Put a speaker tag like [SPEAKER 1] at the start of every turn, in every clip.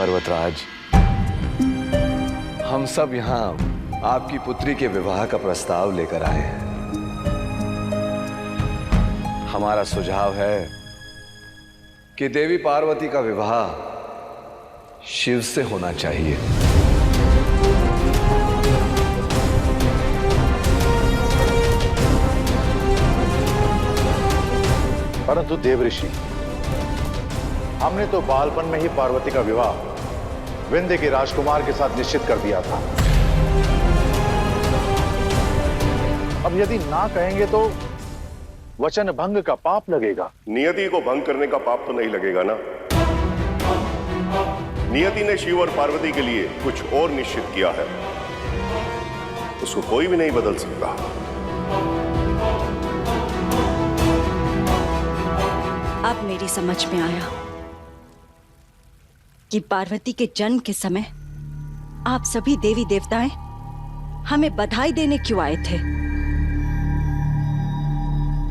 [SPEAKER 1] पर्वतराज, हम सब यहाँ आपकी पुत्री के विवाह का प्रस्ताव लेकर आए हैं। हमारा सुझाव है कि देवी पार्वती का विवाह शिव से होना चाहिए।
[SPEAKER 2] परंतु देवऋषि, हमने तो बालपन में ही पार्वती का विवाह विंध्य के राजकुमार के साथ निश्चित कर दिया था। अब यदि ना कहेंगे तो वचन भंग का पाप लगेगा।
[SPEAKER 3] नियति को भंग करने का पाप तो नहीं लगेगा ना। नियति ने शिव और पार्वती के लिए कुछ और निश्चित किया है, उसको कोई भी नहीं बदल सकता।
[SPEAKER 4] अब मेरी समझ में आया कि पार्वती के जन्म के समय आप सभी देवी देवताएं हमें बधाई देने क्यों आए थे।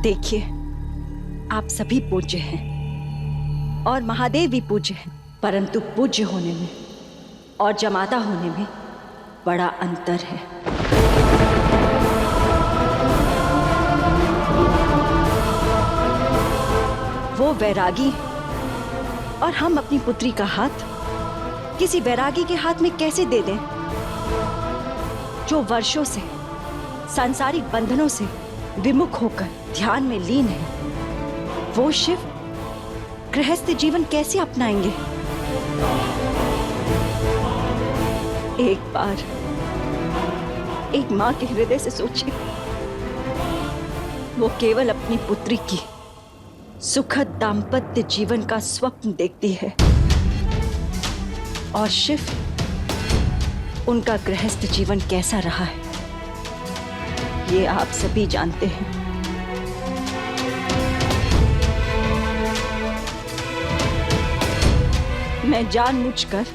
[SPEAKER 4] देखिए, आप सभी पूज्य हैं और महादेव भी पूज्य हैं, परंतु पूज्य होने में और जमाता होने में बड़ा अंतर है। वो वैरागी और हम अपनी पुत्री का हाथ किसी वैरागी के हाथ में कैसे दे दें, जो वर्षों से सांसारिक बंधनों से विमुख होकर ध्यान में लीन है। वो शिव गृहस्थ जीवन कैसे अपनाएंगे। एक बार एक मां के हृदय से सोचिए, वो केवल अपनी पुत्री की सुखद दाम्पत्य जीवन का स्वप्न देखती है और शिव उनका गृहस्थ जीवन कैसा रहा है ये आप सभी जानते हैं। मैं जानबूझकर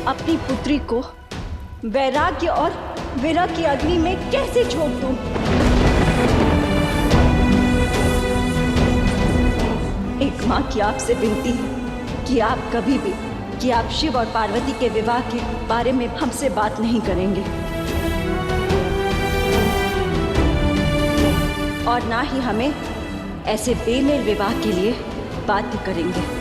[SPEAKER 4] अपनी पुत्री को वैराग्य और विरह की अग्नि में कैसे झोंक दूं? एक मां की आपसे विनती है कि आप कभी भी आप शिव और पार्वती के विवाह के बारे में हमसे बात नहीं करेंगे और ना ही हमें ऐसे बेमेल विवाह के लिए बाध्य करेंगे।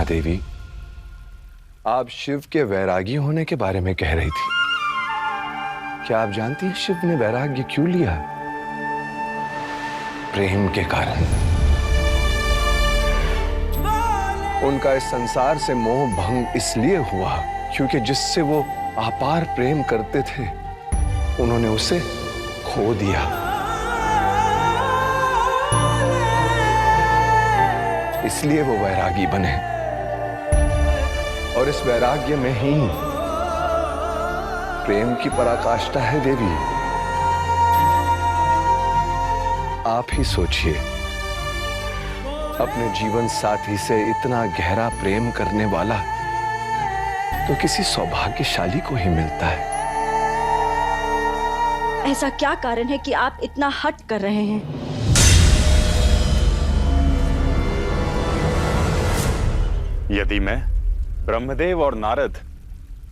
[SPEAKER 1] देवी, आप शिव के वैरागी होने के बारे में कह रही थी। क्या आप जानती हैं शिव ने वैराग्य क्यों लिया? प्रेम के कारण। उनका इस संसार से मोह भंग इसलिए हुआ क्योंकि जिससे वो अपार प्रेम करते थे उन्होंने उसे खो दिया। इसलिए वो वैरागी बने और इस वैराग्य में ही प्रेम की पराकाष्ठा है देवी। आप ही सोचिए, अपने जीवन साथी से इतना गहरा प्रेम करने वाला तो किसी सौभाग्यशाली को ही मिलता है।
[SPEAKER 4] ऐसा क्या कारण है कि आप इतना हट कर रहे हैं?
[SPEAKER 5] यदि मैं, ब्रह्मदेव और नारद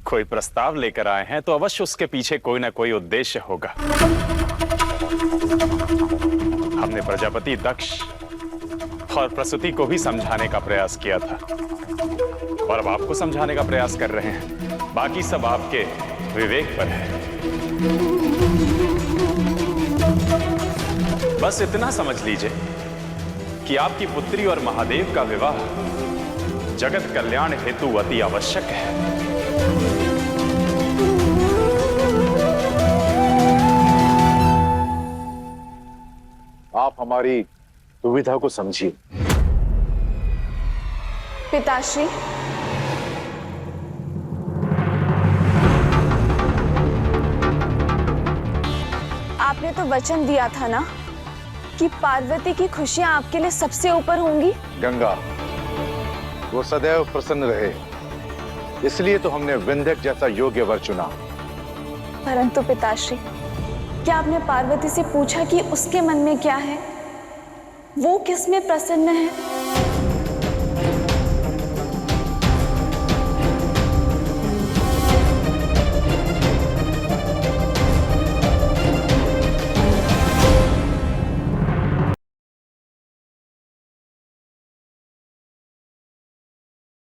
[SPEAKER 5] कोई प्रस्ताव लेकर आए हैं तो अवश्य उसके पीछे कोई ना कोई उद्देश्य होगा। हमने प्रजापति दक्ष और प्रसूति को भी समझाने का प्रयास किया था और अब आपको समझाने का प्रयास कर रहे हैं। बाकी सब आपके विवेक पर है। बस इतना समझ लीजिए कि आपकी पुत्री और महादेव का विवाह जगत कल्याण हेतु अति आवश्यक है।
[SPEAKER 2] आप हमारी दुविधा को समझिए।
[SPEAKER 6] पिताश्री, आपने तो वचन दिया था ना कि पार्वती की खुशियां आपके लिए सबसे ऊपर होंगी।
[SPEAKER 2] गंगा, वो सदैव प्रसन्न रहे, इसलिए तो हमने विंध्यक जैसा योग्य वर चुना।
[SPEAKER 6] परंतु पिताश्री, क्या आपने पार्वती से पूछा कि उसके मन में क्या है? वो किस में प्रसन्न है?